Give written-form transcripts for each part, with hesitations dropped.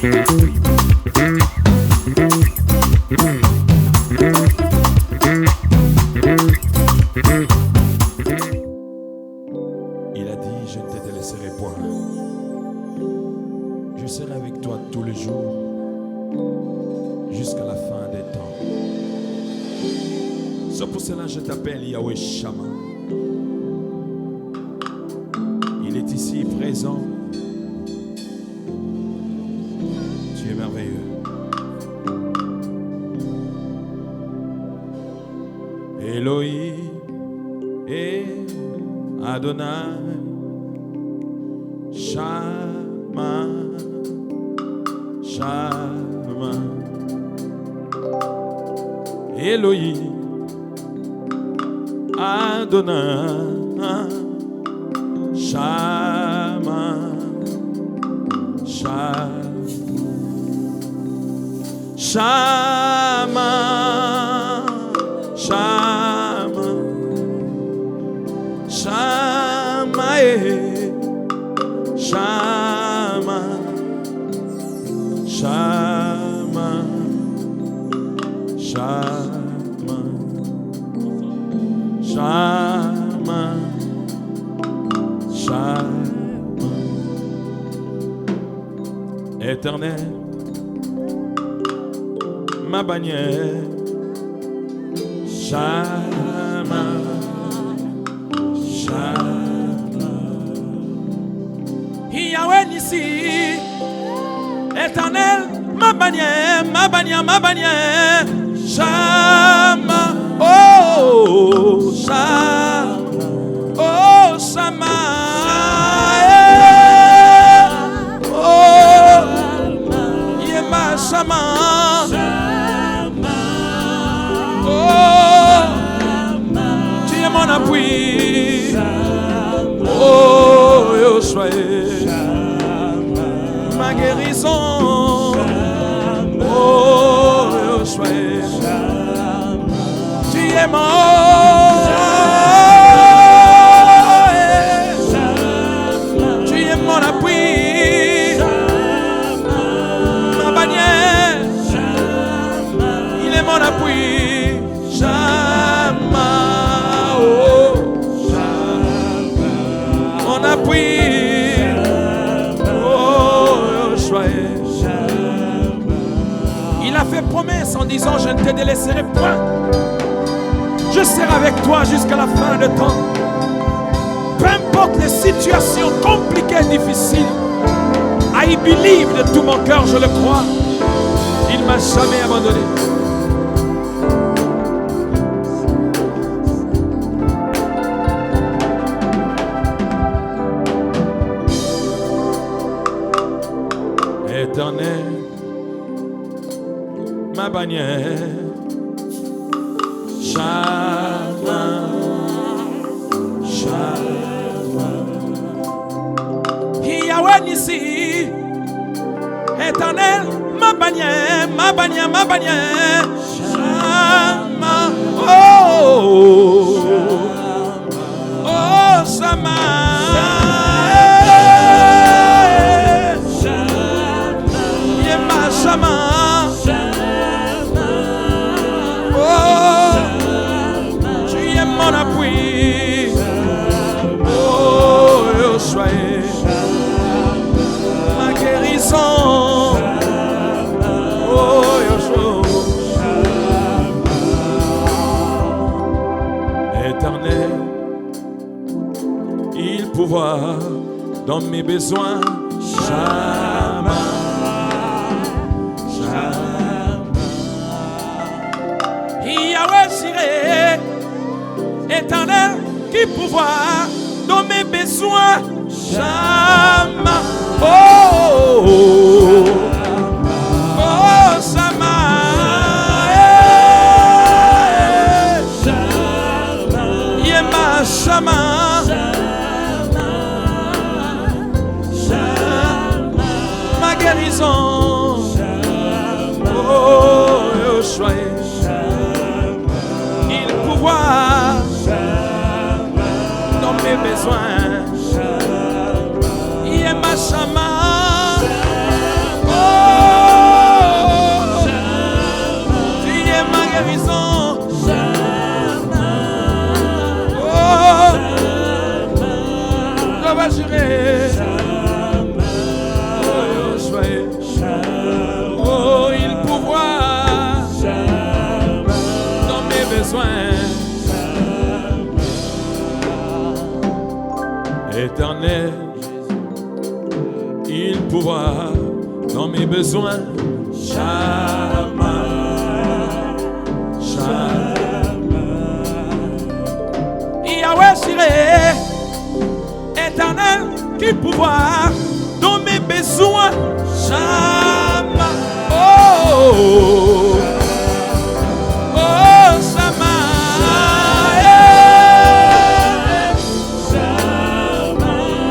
Il a dit, je ne te délaisserai point. Je serai avec toi tous les jours, jusqu'à la fin des temps. C'est pour cela que je t'appelle Yahweh Shammah. Il est ici présent. Tu es merveilleux. Elohim et Adonai Shammah, Shammah. Elohim Adonai Shammah, Shammah, Shammah, Shammah, Shammah, Shammah, Shammah, Shammah, Shammah, Shammah. Éternel, ma bannière, Shammah, Shammah. Yahweh Nissi, éternel, ma bannière, ma bannière, ma bannière, Shammah, oh, Shammah, oh, Shammah, oh, Yema Shammah, oh, tu es mon appui, oh, Yoshua, ma guérison, oh, Yoshua, tu es mon, tu es mon appui, ma bannière, il est mon appui, Shammah, oh, mon appui, oh, Yoshua. Il a fait promesse en disant, je ne te délaisserai point. Je serai avec toi jusqu'à la fin de temps. Peu importe les situations compliquées et difficiles, I believe de tout mon cœur, je le crois. Il ne m'a jamais abandonné. Éternel, ma bannière, Shammah, Shammah. Yahweh Nissi, éternel, ma bannière, ma bannière, ma bannière, Shammah, oh, oh, Shammah, Yema Shammah. Mon appui, oh Yoshua, ma guérison, oh Yoshua, éternel, il pouvoir dans mes besoins, Shammah, Shammah, Yahweh Jireh, éternel, qui pouvoir dans mes besoins, Shammah, oh, oh, oh, oh, Shammah, Yema Shammah, ma guérison, oh, Yoshua, il pouvoir dans mes besoins, Yema Shammah, oh, dans mes besoins. Shama, Shama. Yahweh Jireh, éternel, qui pouvoir dans mes besoins. Shama, oh, oh, Shama,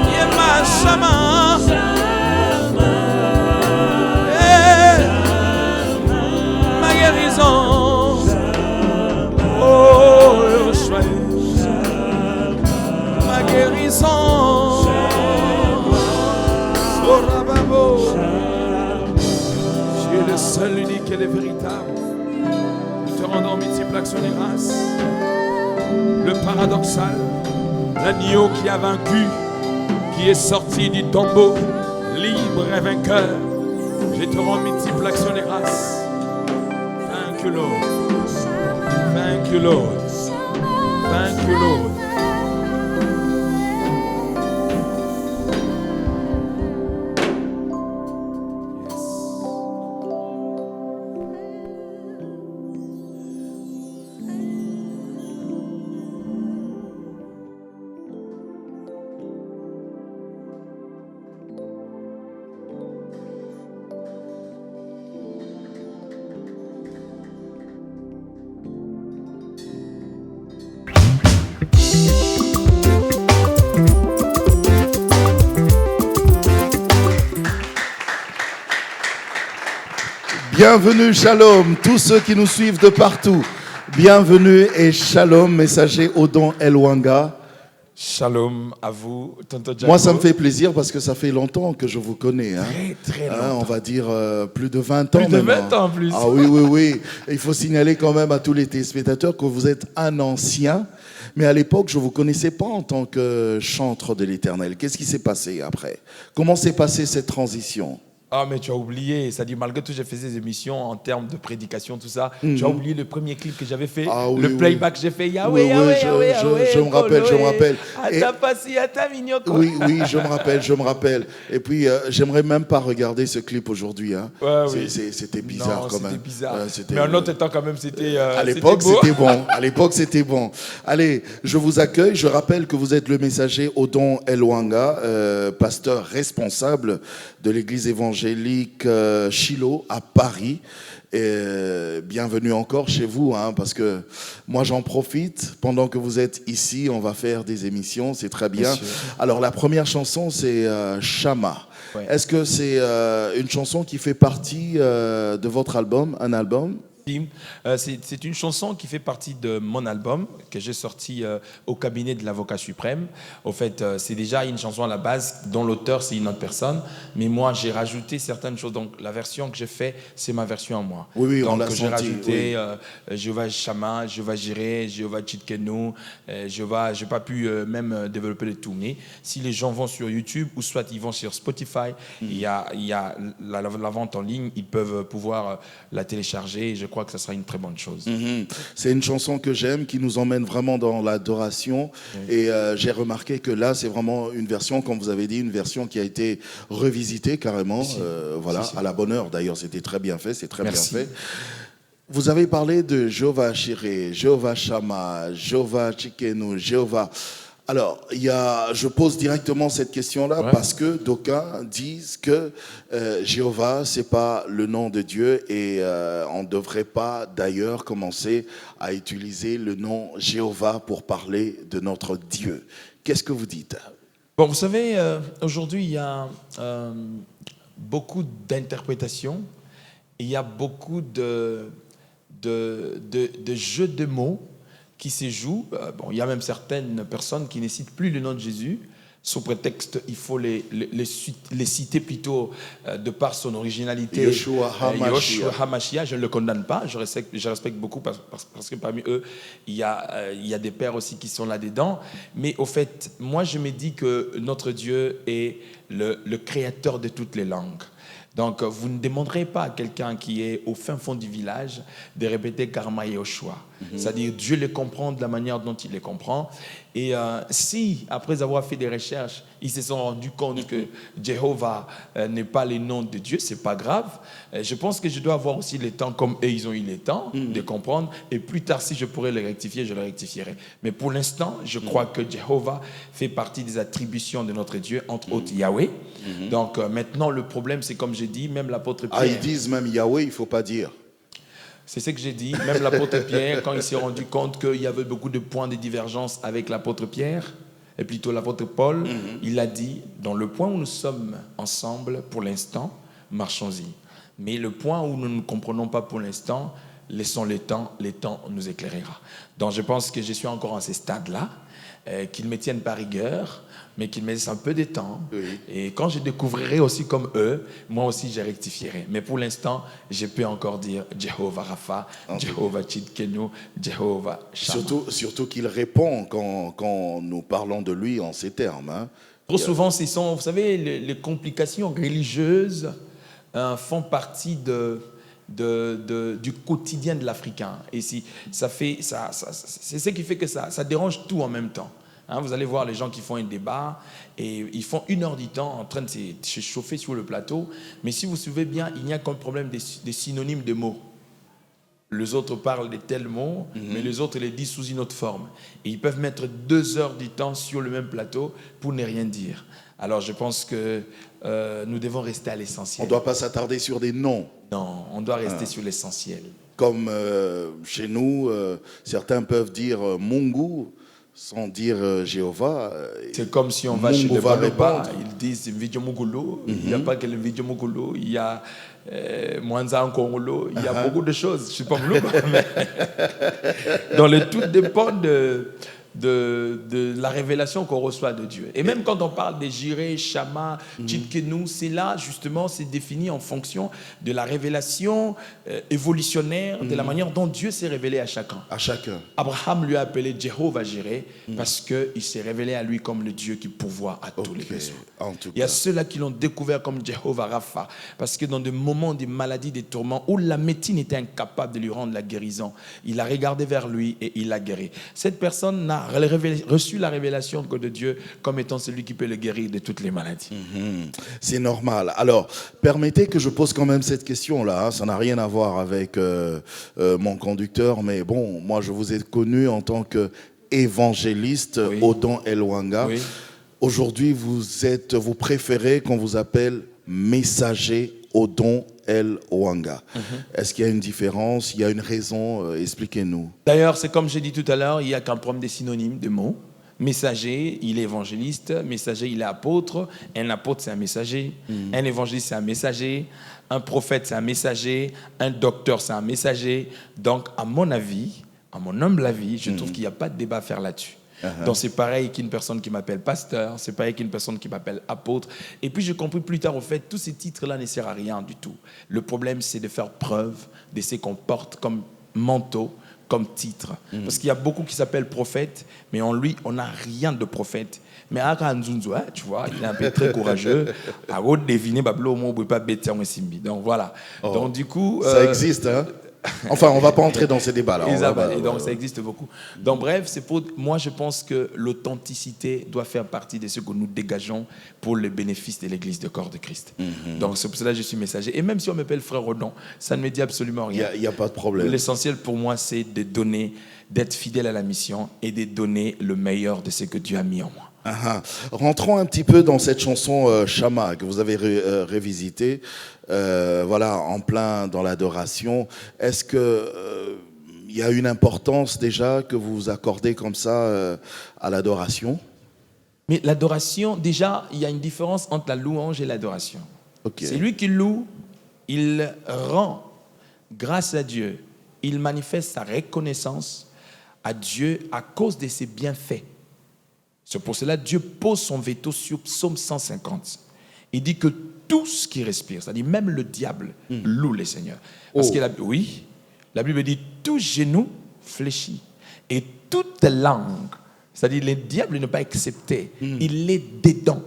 Yema Shama, ma guérison, oh, ma guérison, oh, Rababo. Tu es le seul, unique et le véritable. Nous te rendons multiples actions de grâce. Le paradoxal, l'agneau qui a vaincu, qui est sorti du tombeau, libre et vainqueur. Je te rends multiples actions de grâce. Thank you, Lord. Thank you, Lord. Thank you, Lord. Bienvenue, shalom, tous ceux qui nous suivent de partout. Bienvenue et shalom, messager Odon Elwanga. Shalom à vous, Tonton Jaco. Moi, ça me fait plaisir parce que ça fait longtemps que je vous connais. Hein. Très longtemps. On va dire plus de 20 ans Plus de maintenant. 20 ans en plus. Ah oui. Il faut signaler quand même à tous les téléspectateurs que vous êtes un ancien. Mais à l'époque, je ne vous connaissais pas en tant que chantre de l'Éternel. Qu'est-ce qui s'est passé après? Comment s'est passée cette transition? Ah, mais tu as oublié, c'est-à-dire malgré tout, j'ai fait des émissions en termes de prédication, tout ça. Tu as oublié le premier clip que j'avais fait, le playback que j'ai fait. Yahweh, je me rappelle. Oui, je me rappelle. Et puis, j'aimerais même pas regarder ce clip aujourd'hui. Hein. Ouais, c'était bizarre non, quand même. C'était bizarre. Mais en autre temps, quand même, c'était. À l'époque, c'était bon. À l'époque, c'était bon. Allez, je vous accueille. Je rappelle que vous êtes le messager Odon Elwanga, pasteur responsable de l'église évangélique Shiloh à Paris. Et bienvenue encore chez vous, hein, parce que moi j'en profite. Pendant que vous êtes ici, on va faire des émissions, c'est très bien. Alors la première chanson, c'est Shama. Ouais. Est-ce que c'est une chanson qui fait partie de votre album, un album? C'est une chanson qui fait partie de mon album que j'ai sorti au cabinet de l'avocat suprême. Au fait, c'est déjà une chanson à la base dont l'auteur c'est une autre personne, mais moi j'ai rajouté certaines choses. Donc la version que j'ai faite, c'est ma version à moi. Oui, donc on l'a j'ai senti, rajouté Jéhovah Shama, Jéhovah Jireh, Jéhovah Tchidkenu, Jéhovah. J'ai pas pu même développer le tout. Mais si les gens vont sur YouTube ou soit ils vont sur Spotify, il y a la vente en ligne, ils peuvent pouvoir la télécharger. Je crois que ça sera une très bonne chose. C'est une chanson que j'aime, qui nous emmène vraiment dans l'adoration. Et j'ai remarqué que là, c'est vraiment une version, comme vous avez dit, une version qui a été revisitée carrément. Voilà, à la bonne heure d'ailleurs, c'était très bien fait, c'est très bien fait. Vous avez parlé de Jéhovah Jireh, Jéhovah Shama, Jéhovah Tchidkenu, Jéhovah. Alors, je pose directement cette question-là parce que d'aucuns disent que Jéhovah, c'est pas le nom de Dieu et on ne devrait pas d'ailleurs commencer à utiliser le nom Jéhovah pour parler de notre Dieu. Qu'est-ce que vous dites? Bon, vous savez, aujourd'hui, il y a beaucoup d'interprétations, il y a beaucoup de jeux de mots qui se jouent. Bon, il y a même certaines personnes qui ne citent plus le nom de Jésus sous prétexte il faut les citer plutôt de par son originalité. Yeshua HaMashiach, je ne le condamne pas, je respecte beaucoup parce que parmi eux, il y a des pères aussi qui sont là-dedans. Mais au fait, moi je me dis que notre Dieu est le créateur de toutes les langues. Donc, vous ne demanderez pas à quelqu'un qui est au fin fond du village de répéter Karma Yehoshua. C'est-à-dire Dieu les comprend de la manière dont il les comprend. Et si, après avoir fait des recherches, ils se sont rendus compte que Jéhovah n'est pas le nom de Dieu, c'est pas grave. Je pense que je dois avoir aussi le temps, comme eux, ils ont eu le temps de comprendre. Et plus tard, si je pourrais le rectifier, je le rectifierai. Mais pour l'instant, je crois que Jéhovah fait partie des attributions de notre Dieu, entre autres Yahweh. Donc maintenant, le problème, c'est comme j'ai dit, même l'apôtre Pierre... Ah, ils disent même Yahweh, il ne faut pas dire. C'est ce que j'ai dit. Même l'apôtre Pierre, quand il s'est rendu compte qu'il y avait beaucoup de points de divergence avec l'apôtre Pierre, et plutôt l'apôtre Paul, il a dit, dans le point où nous sommes ensemble pour l'instant, marchons-y. Mais le point où nous ne comprenons pas pour l'instant, laissons le temps nous éclairera. Donc je pense que je suis encore en ces stades-là, qu'ils me tiennent par rigueur, mais qu'ils me laissent un peu de temps. Oui. Et quand je découvrirai aussi comme eux, moi aussi je rectifierai. Mais pour l'instant, je peux encore dire Jéhovah Rapha, Jéhovah Tsidkenu, Jéhovah Shammah. Surtout qu'il répond quand nous parlons de lui en ces termes. Hein. Trop souvent, vous savez, les complications religieuses font partie du quotidien de l'Africain. Et c'est ce qui fait que ça dérange tout en même temps. Hein, vous allez voir les gens qui font un débat et ils font 1 heure du temps en train de se chauffer sur le plateau. Mais si vous vous souvenez bien, il n'y a qu'un problème des synonymes de mots. Les autres parlent de tels mots, mais les autres les disent sous une autre forme. Et ils peuvent mettre 2 heures du temps sur le même plateau pour ne rien dire. Alors je pense que nous devons rester à l'essentiel. On ne doit pas s'attarder sur des noms. Non, on doit rester sur l'essentiel. Comme chez nous, certains peuvent dire Mungu sans dire Jéhovah. C'est comme si on va chez les Baloba, ils disent Vidjo Mugulu. Il n'y a pas que le Vidjo Mugulu, il y a Mwanza Nkongolo, il y a beaucoup de choses. Je ne suis pas Mlouba, mais donc le tout dépend de la révélation qu'on reçoit de Dieu. Et même quand on parle des Jireh, Shammah, Tsidkenu, c'est là justement, c'est défini en fonction de la révélation évolutionnaire, de la manière dont Dieu s'est révélé à chacun. À chacun. Abraham lui a appelé Jéhovah Jireh parce qu'il s'est révélé à lui comme le Dieu qui pourvoit à tous les besoins. Il y a ceux-là qui l'ont découvert comme Jéhovah Rapha parce que dans des moments de maladie, des tourments, où la médecine était incapable de lui rendre la guérison, il a regardé vers lui et il l'a guéri. Cette personne n'a reçu la révélation de Dieu comme étant celui qui peut le guérir de toutes les maladies. C'est normal. Alors, permettez que je pose quand même cette question-là. Hein. Ça n'a rien à voir avec mon conducteur, mais bon, moi je vous ai connu en tant qu'évangéliste Odon Elwanga. Oui. Aujourd'hui, vous préférez qu'on vous appelle messager Odon Elwanga. Est-ce qu'il y a une différence? Il y a une raison? Expliquez-nous. D'ailleurs, c'est comme j'ai dit tout à l'heure, il n'y a qu'un problème des synonymes, de mots. Messager, il est évangéliste. Messager, il est apôtre. Un apôtre, c'est un messager. Un évangéliste, c'est un messager. Un prophète, c'est un messager. Un docteur, c'est un messager. Donc, à mon avis, à mon humble avis, je trouve qu'il n'y a pas de débat à faire là-dessus. Donc c'est pareil qu'une personne qui m'appelle pasteur, c'est pareil qu'une personne qui m'appelle apôtre. Et puis j'ai compris plus tard, au fait, tous ces titres-là ne servent à rien du tout. Le problème, c'est de faire preuve de ce qu'on porte comme manteau, comme titre. Parce qu'il y a beaucoup qui s'appellent prophètes, mais en lui, on n'a rien de prophète. Mais Aka Nzunzu, tu vois, il est un peu très courageux. À haute deviner, donc voilà. Donc du coup... Ça existe, hein? Enfin, on ne va pas entrer dans ces débats-là. Donc, ça existe beaucoup. Donc, bref, moi, je pense que l'authenticité doit faire partie de ce que nous dégageons pour le bénéfice de l'Église de corps de Christ. Donc, c'est pour cela que je suis messager. Et même si on m'appelle frère Odon, ça ne me dit absolument rien. Il n'y a pas de problème. L'essentiel pour moi, c'est de donner, d'être fidèle à la mission et de donner le meilleur de ce que Dieu a mis en moi. Rentrons un petit peu dans cette chanson Shammah que vous avez révisitée, voilà, en plein dans l'adoration. Est-ce que il y a une importance déjà que vous accordez comme ça à l'adoration? Mais l'adoration, déjà, il y a une différence entre la louange et l'adoration. C'est lui qui loue, il rend grâce à Dieu, il manifeste sa reconnaissance à Dieu à cause de ses bienfaits. C'est pour cela que Dieu pose son veto sur Psaume 150. Il dit que tout ce qui respire, c'est-à-dire même le diable, loue le Seigneur. Parce que la Bible dit tout genou fléchit et toute langue, c'est-à-dire le diable n'est pas accepté, il est dedans.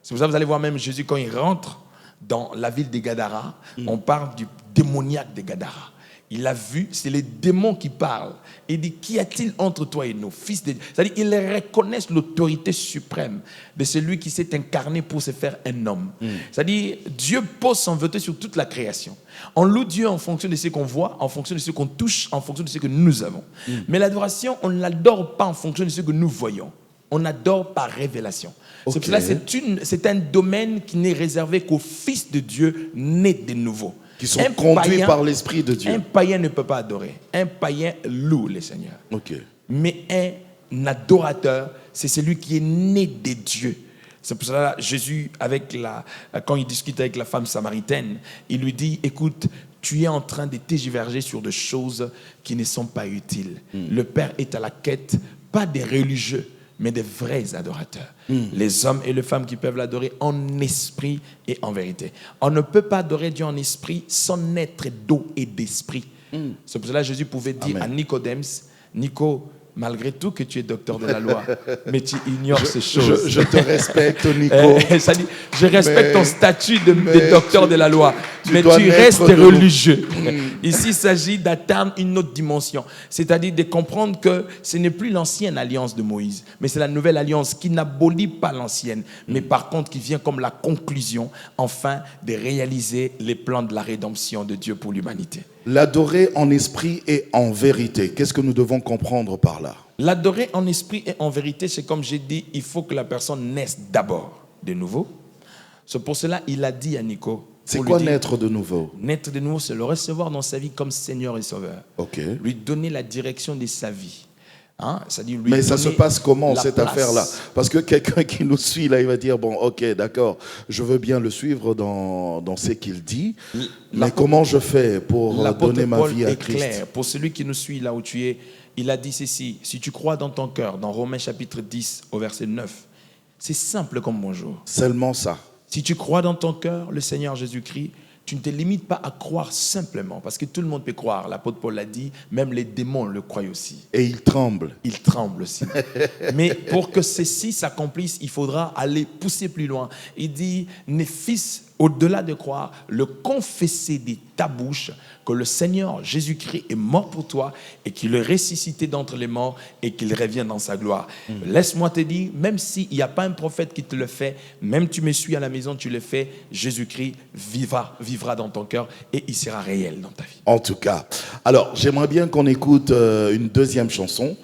C'est pour ça que vous allez voir même Jésus quand il rentre dans la ville de Gadara, on parle du démoniaque de Gadara. Il a vu, c'est les démons qui parlent. Il dit, qu'y a-t-il entre toi et nous, fils de Dieu? C'est-à-dire, ils reconnaissent l'autorité suprême de celui qui s'est incarné pour se faire un homme. C'est-à-dire, Dieu pose son veto sur toute la création. On loue Dieu en fonction de ce qu'on voit, en fonction de ce qu'on touche, en fonction de ce que nous avons. Mais l'adoration, on ne l'adore pas en fonction de ce que nous voyons. On adore par révélation. C'est pour cela c'est un domaine qui n'est réservé qu'aux fils de Dieu nés de nouveau. Qui sont conduits par l'Esprit de Dieu. Un païen ne peut pas adorer. Un païen loue le Seigneur. Mais un adorateur, c'est celui qui est né de Dieu. C'est pour cela Jésus, quand il discute avec la femme samaritaine, il lui dit, écoute, tu es en train de tergiverser sur des choses qui ne sont pas utiles. Le Père est à la quête, pas des religieux, mais des vrais adorateurs. Les hommes et les femmes qui peuvent l'adorer en esprit et en vérité. On ne peut pas adorer Dieu en esprit sans naître d'eau et d'esprit. C'est pour cela que Jésus pouvait dire à Nicodème, Nico, malgré tout que tu es docteur de la loi, mais tu ignores ces choses. Je te respecte, Nico. Je respecte ton statut de docteur de la loi, mais tu restes religieux. Ici, il s'agit d'atteindre une autre dimension, c'est-à-dire de comprendre que ce n'est plus l'ancienne alliance de Moïse, mais c'est la nouvelle alliance qui n'abolit pas l'ancienne, mais par contre qui vient comme la conclusion, enfin, de réaliser les plans de la rédemption de Dieu pour l'humanité. L'adorer en esprit et en vérité. Qu'est-ce que nous devons comprendre par là? L'adorer en esprit et en vérité, c'est comme j'ai dit, il faut que la personne naisse d'abord de nouveau. C'est pour cela qu'il a dit à Nico. C'est quoi naître de nouveau? Naître de nouveau, c'est le recevoir dans sa vie comme Seigneur et Sauveur. Lui donner la direction de sa vie. Mais ça se passe comment cette affaire-là? Parce que quelqu'un qui nous suit là, il va dire bon, ok, d'accord, je veux bien le suivre dans ce qu'il dit, mais comment je fais pour donner ma vie à Christ? Clair. Pour celui qui nous suit là où tu es, il a dit ceci: si tu crois dans ton cœur, dans Romains chapitre 10 au verset 9, c'est simple comme bonjour. Seulement ça. Si tu crois dans ton cœur le Seigneur Jésus-Christ, tu ne te limites pas à croire simplement, parce que tout le monde peut croire. L'apôtre Paul l'a dit, même les démons le croient aussi. Et ils tremblent. Ils tremblent aussi. Mais pour que ceci s'accomplisse, il faudra aller pousser plus loin. Il dit, né fils, au-delà de croire, le confesser de ta bouche que le Seigneur Jésus-Christ est mort pour toi et qu'il est ressuscité d'entre les morts et qu'il revient dans sa gloire. Laisse-moi te dire, même s'il n'y a pas un prophète qui te le fait, même tu me suis à la maison, tu le fais, Jésus-Christ vivra dans ton cœur et il sera réel dans ta vie. En tout cas. Alors, j'aimerais bien qu'on écoute une deuxième chanson.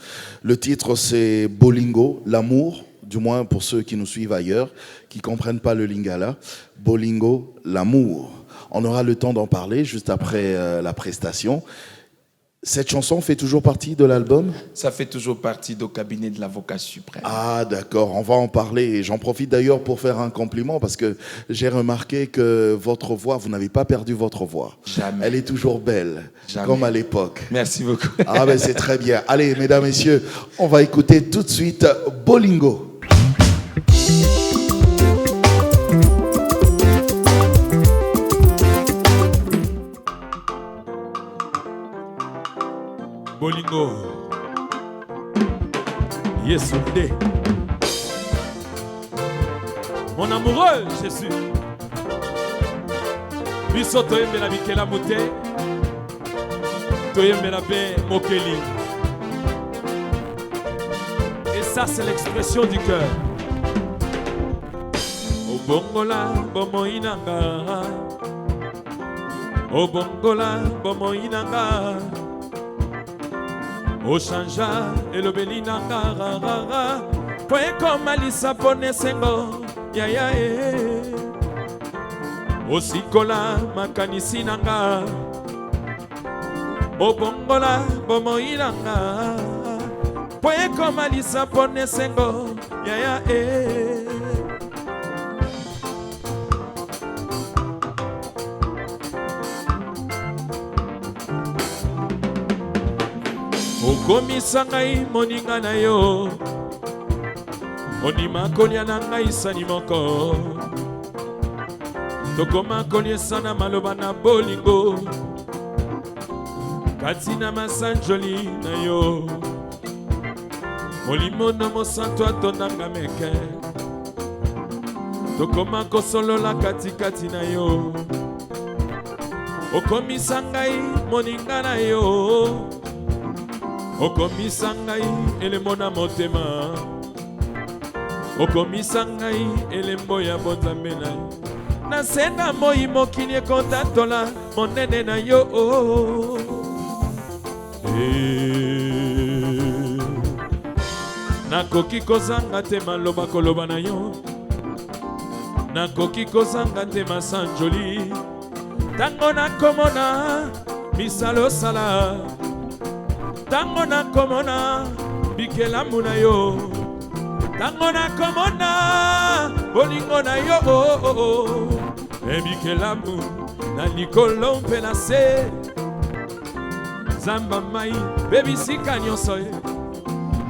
Le titre, c'est Bolingo, l'amour. Du moins pour ceux qui nous suivent ailleurs, qui ne comprennent pas le lingala. Bolingo, l'amour. On aura le temps d'en parler juste après la prestation. Cette chanson fait toujours partie de l'album? Ça fait toujours partie du cabinet de l'avocat suprême. Ah d'accord, on va en parler. Et j'en profite d'ailleurs pour faire un compliment parce que j'ai remarqué que votre voix, vous n'avez pas perdu votre voix. Jamais. Elle est toujours belle, comme à l'époque. Merci beaucoup. Ah ben c'est très bien. Allez, mesdames, messieurs, on va écouter tout de suite Bolingo. Bolingo, Yesu de mon amoureux Jésus. Biso toyembela bikela mute, toyembela be mokeli. Et ça c'est l'expression du cœur. Obongola bomoinanga, obongola bomoinanga. Oshanja elobelina rara poe koma lisapone sengo ya ya osikola makanisi nanga obongola bomoilanga poe koma lisapone sengo ya ya okomisa ngai moninga na yo onima kolia na ngai sani moko tokoma koliesana maloba na bolingo kati na masanjoli na yo molimo na mosantu atondanga meke tokoma kosolola katikati na yo Okomisa ngai moninga na yo, okomisa ngai elembo na motema, okomisa ngai elembo ya bonzambe na yo. Nasenga moi mokili ekotatola monene na yo. Nakoki kozanga te maloba koloba na yo, nakoki kozanga te masanjoli. Tango nakomona misalo sala, tango nakomona bikelamu na yo, tango nakomona bolingo na yo. Bikelamu na likolo mpe na se, zamba mai bebisika nyonso ye,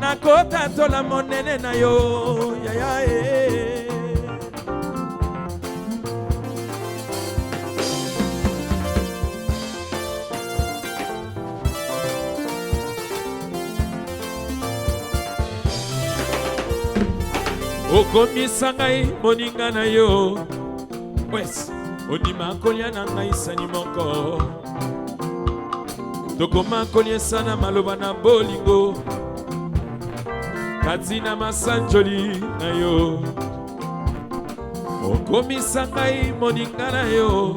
nakotatola monene na yo. Okomisa ngai moninga na yo, wes ondima kolia na ngai sani moko, tokoma koliesa na maloba na bolingo, kati na masanjoli na yo. Okomisa ngai moninga na yo,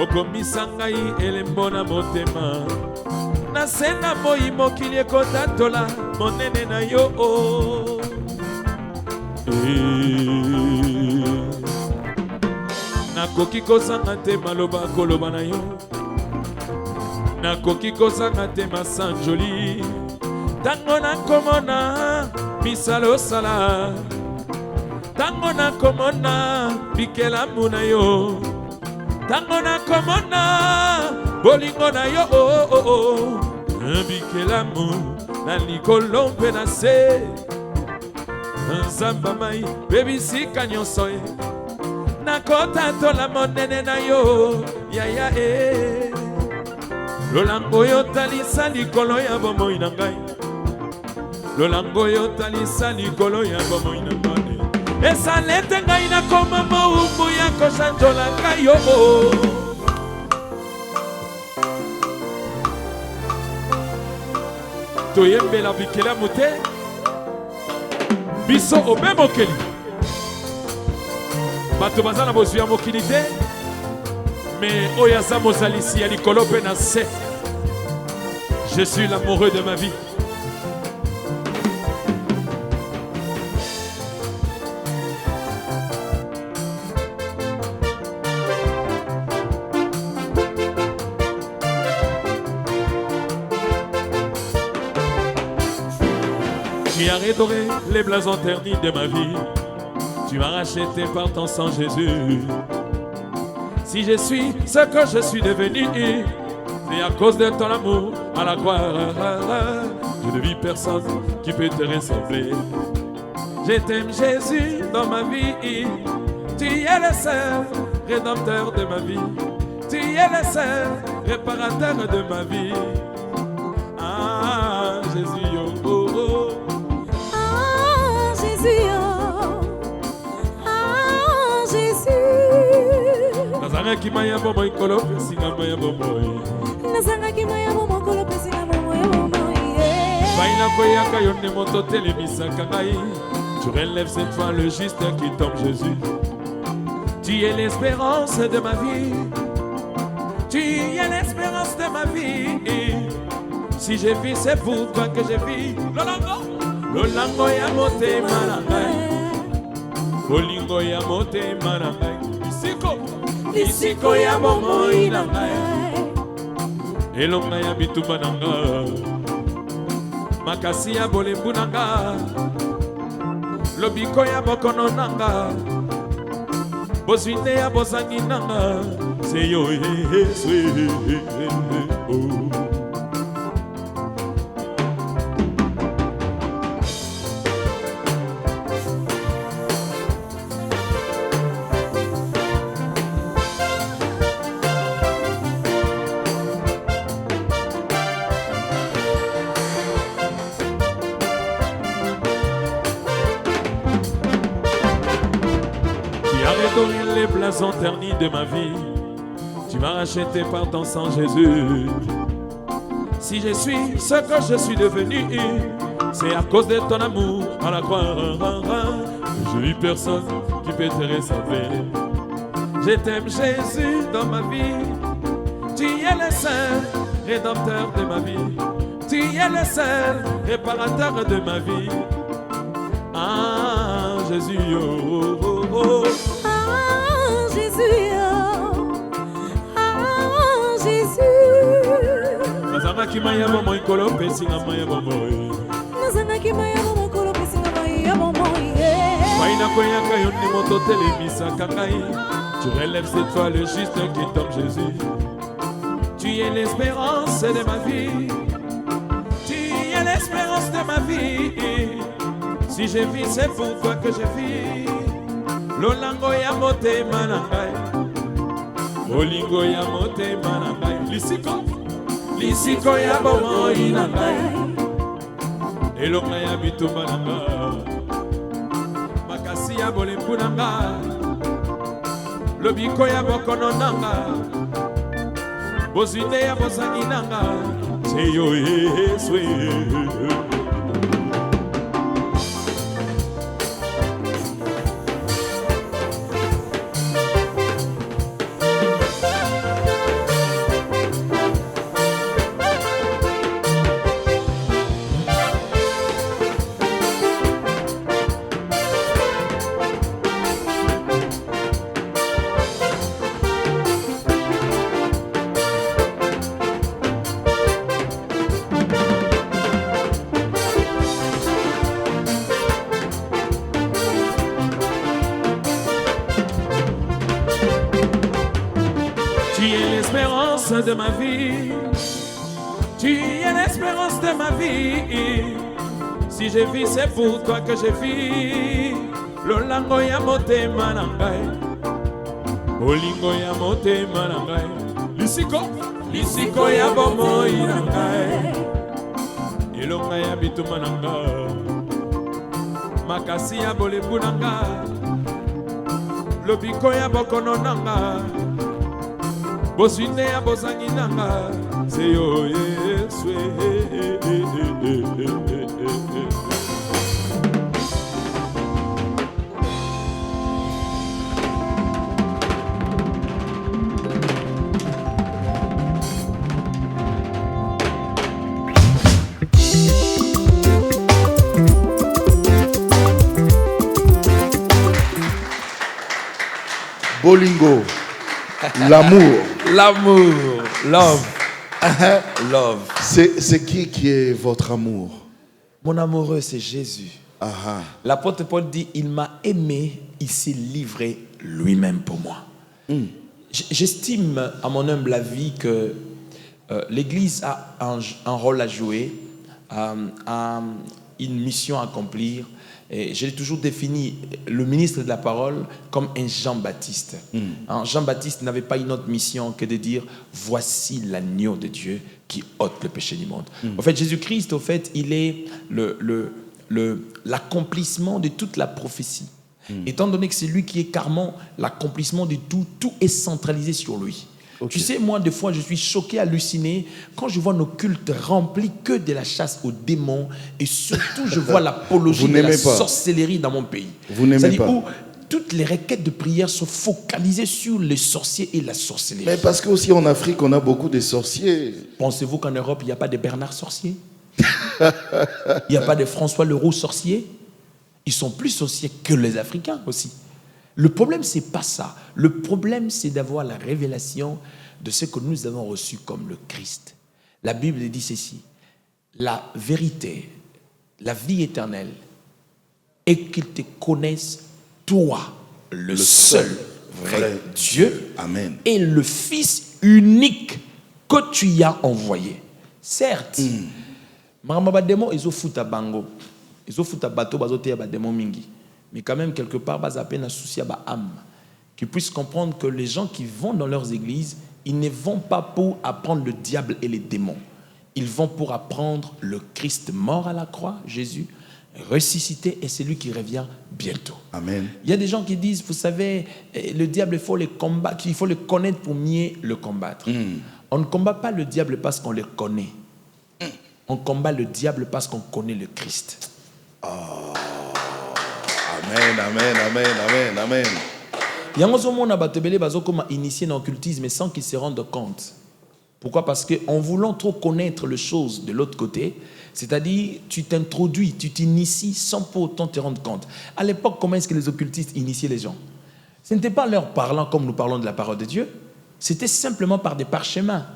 okomisa ngai elembo na motema, nasenga moi mokili ekotatola monene na yo. Nakoki kozanga te maloba koloba na yo, nakoki kozanga te masanjoli. Tango nakomona misalo sala, tango nakomona bikelamu na yo, tango nakomona bolingo na yo. Bikelamu na likolo mpe na se, nzamba mai bebisika nyonso ye, nakotatola monene na yo. Lolango yo talisa likolo ya bomoi na ngai, lolango yo talisa likolo ya bomoi na ngai, esalete ngai nakoma moumbu ya kosanjola ngai yo. Toyembela bikelamu te, biso obe mokeli, bato baza na bozwi ya mokili te, me oyo aza mozalisi ya likolo mpe na se. Je suis l'amoureux de ma vie. Tu as redoré les blasons ternis de ma vie, tu m'as racheté par ton sang Jésus. Si je suis ce que je suis devenu, c'est à cause de ton amour à la croix. Je ne vis personne qui peut te ressembler. Je t'aime Jésus dans ma vie, tu es le seul rédempteur de ma vie, tu es le seul réparateur de ma vie. Ah Jésus, oh, oh, oh. Ah Jésus, oh. Ah Jésus. Nazangaki maya bomo ikolo pesinga maya bomo. Nazangaki maya bomo ikolo pesinga bomo. Baina koyaka yonne moto telemisaka ngai. Tu relèves cette fois le juste qui tombe Jésus. Tu es l'espérance de ma vie. Tu es l'espérance de ma vie. Si je vis, c'est pour toi que je vis. Lolango ya motema na ngai, bolingo ya motema na ngai, bisiko ya bomoi na ngai, elonga ya bitumba na ngai, makasi ya bolembu na ngai, lobiko ya bokono na ngai, bozwinde ya bozangi na ngai, c'est yo Yesu. Les blasons ternis de ma vie, Tu m'as racheté par ton sang, Jésus. Si je suis ce que je suis devenu, c'est à cause de ton amour à la croix. Je n'ai personne qui peut te ressembler. Je t'aime, Jésus, dans ma vie. Tu es le seul rédempteur de ma vie. Tu es le seul réparateur de ma vie. Ah, Jésus, oh, oh, oh. Ah, Jésus, ah, Jésus. Nazangaki maya bomo ikolo pesinga maya bomo. Nazangaki maya bomo ikolo pesinga maya bomo. Maina koyaka yoni moto telemisa kangai. Tu relèves cette fois le juste qui tombe, Jésus. Tu es l'espérance de ma vie. Tu es l'espérance de ma vie. Si je vis, c'est pour toi que je vis. Lolango ya mote manangai. Olingo ya mote manangai. Lisiko ya bomo inangai. Elonga ya bitumba nanga. Makasi ya bolembu nanga. Lobiko ya bokono nanga. Bozinde ya bozangi nanga. Seyo Yesu. De ma vie, tu es l'espérance de ma vie. Si je vis, c'est pour toi que je vis. Lolango ya mote manangai, olingo ya mote manangai. Lisiko ya bomo inangai. Elonga ya bituma nanga. Makasi ya bolembu nanga. Lobiko ya bokono nanga. Bosine ya bozangi nanga. Seyo Yesu. Bolingo, l'amour. L'amour, love, love. C'est qui est votre amour? Mon amoureux, c'est Jésus. L'apôtre Paul dit, il m'a aimé, il s'est livré lui-même pour moi. J'estime, à mon humble avis, que l'Église a un rôle à jouer, a une mission à accomplir. Et j'ai toujours défini le ministre de la parole comme un Jean-Baptiste. Jean-Baptiste n'avait pas une autre mission que de dire « Voici l'agneau de Dieu qui ôte le péché du monde ». En fait, Jésus-Christ, il est l'accomplissement de toute la prophétie. Étant donné que c'est lui qui est carrément l'accomplissement de tout, tout est centralisé sur lui. Tu sais, moi, des fois, je suis choqué, halluciné quand je vois nos cultes remplis que de la chasse aux démons et surtout, je vois l'apologie de la sorcellerie dans mon pays. Vous n'aimez pas. Où toutes les requêtes de prière sont focalisées sur les sorciers et la sorcellerie. Mais parce qu'aussi en Afrique, on a beaucoup de sorciers. Pensez-vous qu'en Europe, il n'y a pas de Bernard sorcier? Il n'y a pas de François Leroux sorcier? Ils sont plus sorciers que les Africains aussi. Le problème, ce n'est pas ça. Le problème, c'est d'avoir la révélation de ce que nous avons reçu comme le Christ. La Bible dit ceci. La vérité, la vie éternelle, est qu'ils te connaissent, toi, le seul vrai Dieu, Amen. Et le Fils unique que tu y as envoyé. Certes, ils ont foutu à bango. Ils ont foutu à bateau, ils ont démon mingi. Mais quand même, quelque part, ils ont peine à soucier à âme. Qu'ils puissent comprendre que les gens qui vont dans leurs églises, ils ne vont pas pour apprendre le diable et les démons. Ils vont pour apprendre le Christ mort à la croix, Jésus, ressuscité et c'est lui qui revient bientôt. Amen. Il y a des gens qui disent, vous savez, le diable, il faut le combattre, il faut le connaître pour mieux le combattre. On ne combat pas le diable parce qu'on le connaît. On combat le diable parce qu'on connaît le Christ. Amen, amen, amen, amen, amen. Il y a un initié dans l'occultisme mais sans qu'ils se rendent compte. Pourquoi? Parce qu'en voulant trop connaître les choses de l'autre côté, c'est-à-dire tu t'introduis, tu t'inities sans pour autant te rendre compte. À l'époque, comment est-ce que les occultistes initiaient les gens? Ce n'était pas leur parlant comme nous parlons de la parole de Dieu, c'était simplement par des parchemins.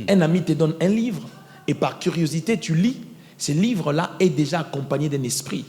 Un ami te donne un livre et par curiosité tu lis. Ce livre-là est déjà accompagné d'un esprit.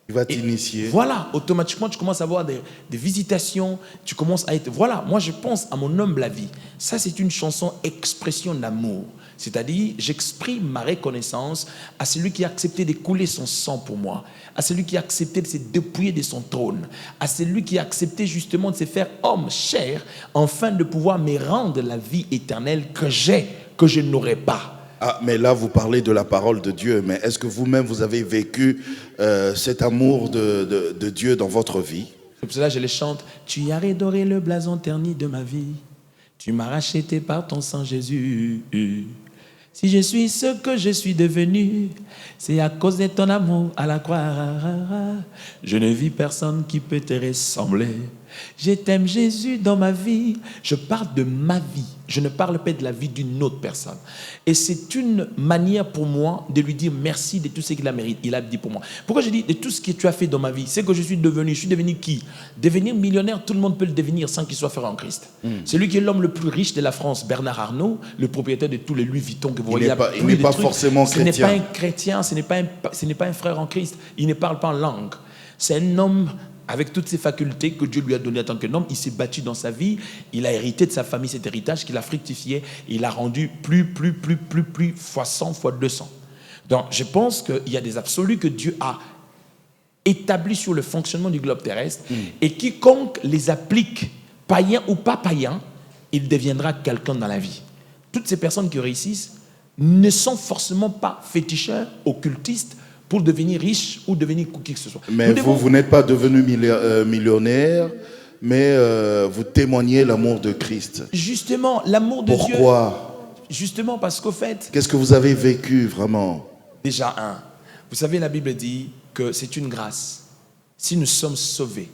Il va t'initier. Voilà, automatiquement, tu commences à avoir des visitations, tu commences à être... Voilà, moi je pense à mon humble avis. Ça, c'est une chanson expression d'amour. C'est-à-dire, j'exprime ma reconnaissance à celui qui a accepté d'écouler son sang pour moi, à celui qui a accepté de se dépouiller de son trône, à celui qui a accepté justement de se faire homme, chair, afin de pouvoir me rendre la vie éternelle que je n'aurais pas. Ah, mais là, vous parlez de la parole de Dieu, mais est-ce que vous-même, vous avez vécu cet amour de Dieu dans votre vie? C'est pour cela que je les chante. Tu as redoré le blason terni de ma vie. Tu m'as racheté par ton sang, Jésus. Si je suis ce que je suis devenu, c'est à cause de ton amour à la croix. Je ne vis personne qui peut te ressembler. Je t'aime, Jésus, dans ma vie. Je parle de ma vie. Je ne parle pas de la vie d'une autre personne. Et c'est une manière pour moi de lui dire merci de tout ce qu'il a mérité. Il a dit pour moi. Pourquoi je dis de tout ce que tu as fait dans ma vie? C'est que je suis devenu qui? Devenir millionnaire, tout le monde peut le devenir sans qu'il soit frère en Christ. Celui qui est l'homme le plus riche de la France, Bernard Arnault, le propriétaire de tous les Louis Vuitton que vous voyez. Il n'est pas forcément chrétien. Ce n'est pas un chrétien, ce n'est pas un frère en Christ. Il ne parle pas en langue. C'est un homme avec toutes ses facultés que Dieu lui a données en tant qu'homme. Il s'est battu dans sa vie, il a hérité de sa famille cet héritage qu'il a fructifié, il a rendu plus, fois 100, fois 200. Donc je pense qu'il y a des absolus que Dieu a établis sur le fonctionnement du globe terrestre et quiconque les applique, païen ou pas païen, il deviendra quelqu'un dans la vie. Toutes ces personnes qui réussissent ne sont forcément pas féticheurs, occultistes, pour devenir riche ou devenir qui que ce soit. Mais vous n'êtes pas devenu millionnaire, mais vous témoignez l'amour de Christ. Justement, l'amour de Dieu. Pourquoi? Justement parce qu'au fait... Qu'est-ce que vous avez vécu vraiment? Déjà, vous savez, la Bible dit que c'est une grâce. Si nous sommes sauvés,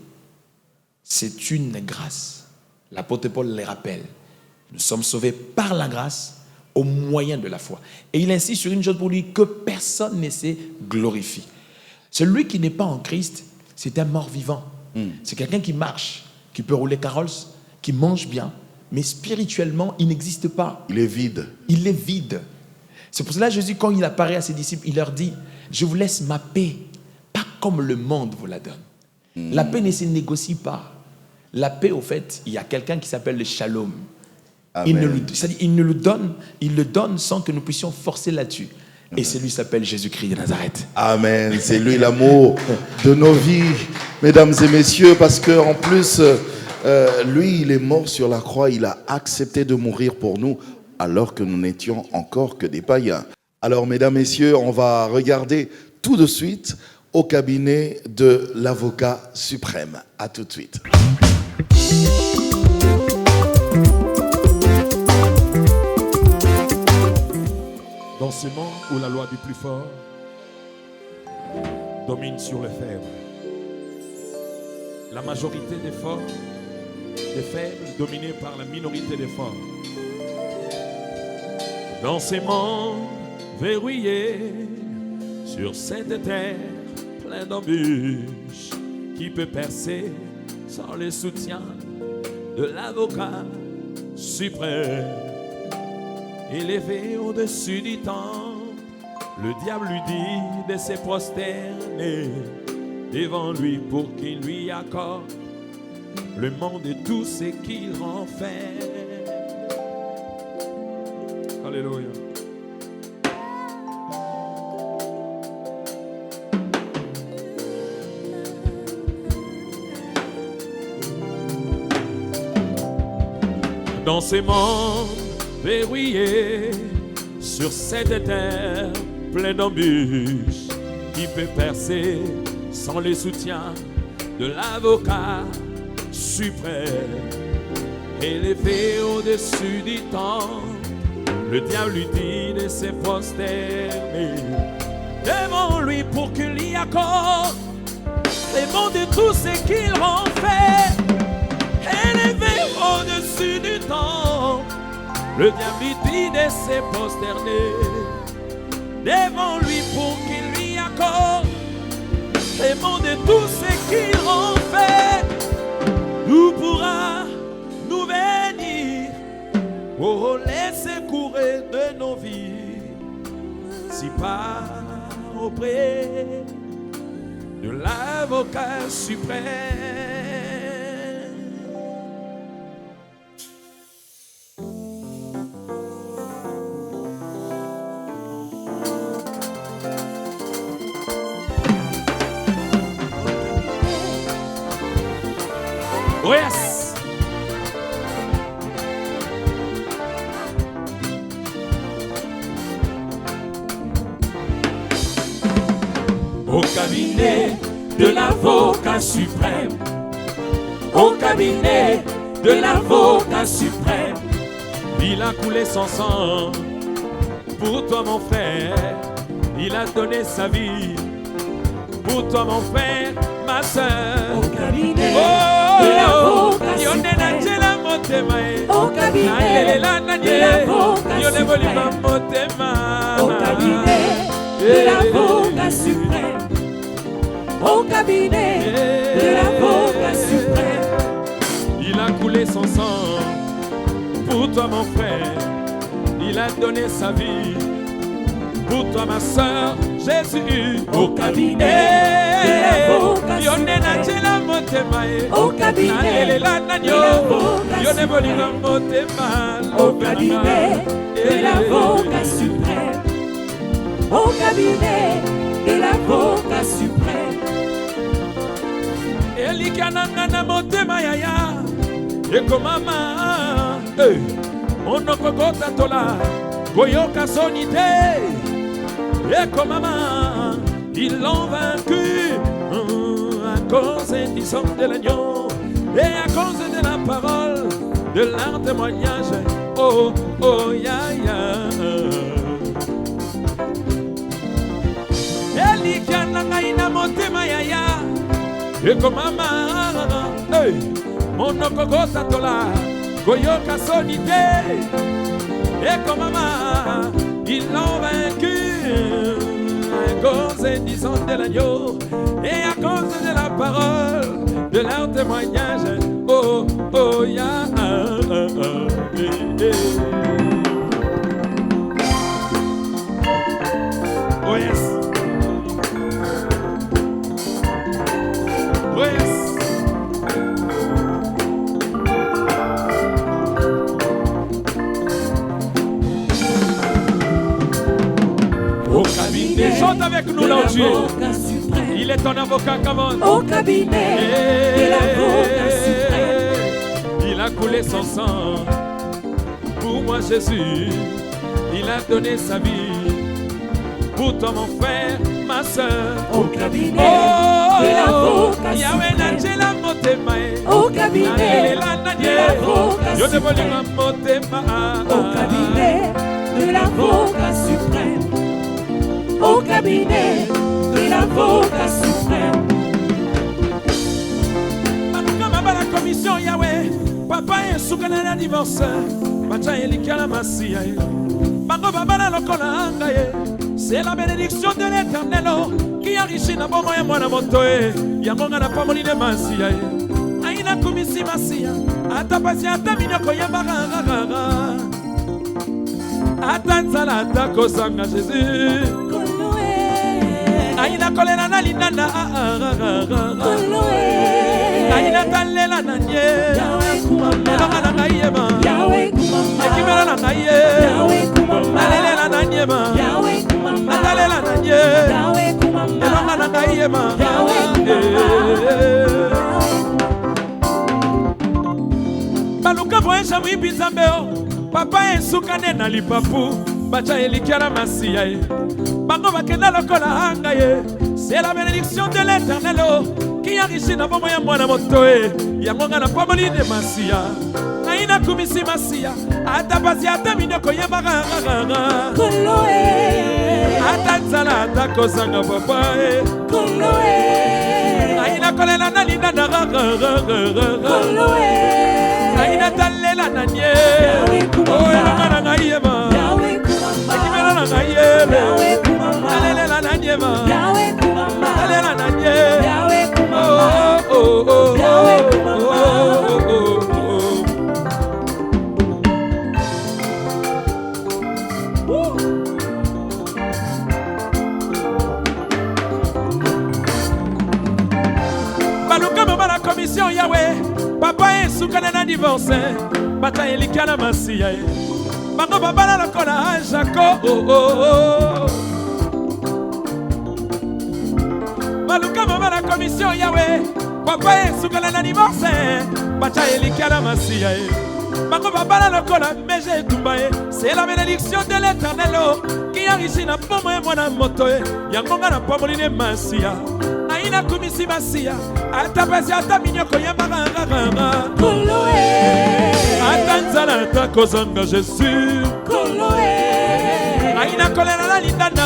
c'est une grâce. L'apôtre Paul les rappelle. Nous sommes sauvés par la grâce, au moyen de la foi. Et il insiste sur une chose pour lui, que personne ne se glorifie. Celui qui n'est pas en Christ, c'est un mort vivant. C'est quelqu'un qui marche, qui peut rouler carrosse, qui mange bien, mais spirituellement, il n'existe pas. Il est vide. Il est vide. C'est pour cela que Jésus, quand il apparaît à ses disciples, il leur dit, je vous laisse ma paix, pas comme le monde vous la donne. La paix ne se négocie pas. La paix, au fait, il y a quelqu'un qui s'appelle le shalom. Il le donne sans que nous puissions forcer là-dessus. Et celui s'appelle Jésus-Christ de Nazareth. Amen. C'est lui l'amour de nos vies, mesdames et messieurs, parce qu'en plus, lui, il est mort sur la croix, il a accepté de mourir pour nous, alors que nous n'étions encore que des païens. Alors, mesdames, messieurs, on va regarder tout de suite au cabinet de l'avocat suprême. À tout de suite. Dans ce monde où la loi du plus fort domine sur le faible, la majorité des forts, des faibles, dominés par la minorité des forts. Dans ces mondes verrouillés, sur cette terre pleine d'embûches, qui peut percer sans le soutien de l'avocat suprême? Élevé au-dessus du temps, le diable lui dit de se prosterner devant lui pour qu'il lui accorde le monde et tout ce qu'il renferme. Alléluia. Dans ces mondes verrouillé sur cette terre pleine d'embûches, Qui peut percer sans le soutien de l'avocat suprême? Élevé au-dessus du temps, le diable lui dit de se prosterner devant lui pour qu'il y accorde les mots de tout ce qu'il en fait. Élevé au-dessus du temps, le diable lui dit de se prosterner devant lui pour qu'il lui accorde les mots de tout ce qu'il en fait. Nous pourra nous venir, oh, laisser courir de nos vies, si pas auprès de l'avocat suprême. Oh yes! Au cabinet de l'avocat suprême, au cabinet de l'avocat suprême, il a coulé son sang pour toi mon frère, il a donné sa vie pour toi mon frère, ma soeur. Au cabinet de l'avocat suprême, au cabinet de l'avocat suprême, au cabinet de l'avocat suprême, au cabinet de l'avocat suprême. Il a coulé son sang pour toi mon frère, il a donné sa vie pour toi ma soeur, Jésus. Au cabinet de l'avocat suprême, au cabinet de l'avocat suprême, au cabinet de l'avocat suprême, au cabinet de l'avocat suprême. Elikananga motema yaya ekomama onokokota tola koyoka sonité ekomama ils l'ont vaincu à cause du sang de l'agneau et à cause de la parole de leur témoignage. Oh oh ya ya. Elikananga ina motema yaya ekomama monokokota tola koyoka sonité ekomama ils l'ont vaincu à cause du sang de l'agneau et à cause de la parole de leur témoignage. Oh oh ya oh yes. Au cabinet, chante avec nous là Dieu. Il est ton avocat, Kavon. Au cabinet de l'avocat suprême, Il a coulé son sang pour moi Jésus. Il a donné sa vie pour toi mon frère, ma soeur. au cabinet de l'avocat suprême, au cabinet de l'avocat suprême, au cabinet de l'avocat suprême, au cabinet de l'avocat suprême. La commission Yahweh, papa est soukana na divorce, bacha elikala masia. Bango babala lokola ngaye, c'est la bénédiction de l'Éternel qui enrichit na bomo ya mwana motoe, ya monga na pamoli de masia. Aina kumisi masia, atapasi ataminoko ya barara. Atanzala atakosanga Jésus. Aina kolena na linana Aina talela na nye Elonga na ngayema Ekimela na ngaye Nalela na nyema Natalela na nye Elonga na ngayema Baluka voyesha mwibizambeo Papa esukane na lipapu bacha elikiala masiya ye bango bakenda lokola anga ye. C'est la bénédiction de l'Éternel qui enrichit na bomo ya mwana moto ye yango nga na pamoli de masiya aina kumisi masiya ata basi ata minoko yembaka Kolo ata nzala ata kozanga papa ye aina kolela na linda na Kolo aina talela na nye elanga na ngai yema akimela na ngai yele alela na nyema alela na nye baluka mama la commission Yahweh papa esukana na divorce bata elikana masiya bango babala lokola Jacob baluka mama la commission Yahweh papa esukana na divorce bata elikana masiya bango babala lokola meje tumba c'est la bénédiction de l'Éternel qui enrichit na pomo e mwana moto yango nga na pomoli ne masiya aina kumisi masiya ata pasi ata minyoko yembaka Kolo ata nzala ata kozanga Jésus aina kolela na linda na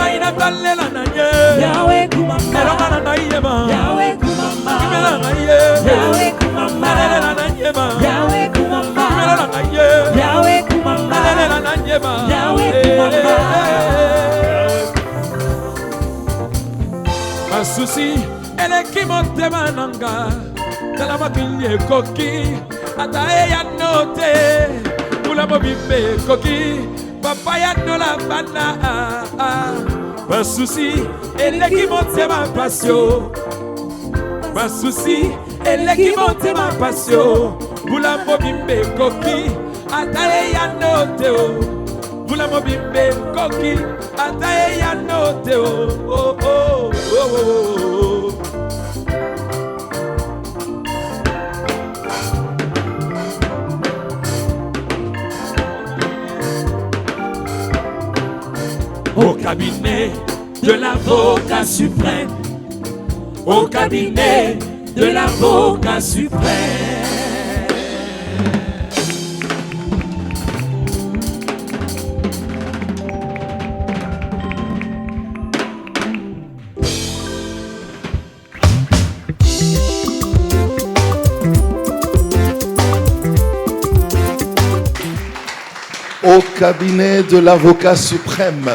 aina talela na ye elonga na ngai yeba kimela na ye alela na yeba kimela na ngai ye alela na yeba masusi eleki motema nanga tala makili ekoki ata eya note mula mobimbe ekoki papa ya nola bana masusi eleki motema pasio masusi eleki motema pasio mula mobimbe ekoki ata eya note mula mobimbe ekoki ata eya note Au cabinet de l'avocat suprême, au cabinet de l'avocat suprême. Au cabinet de l'avocat suprême.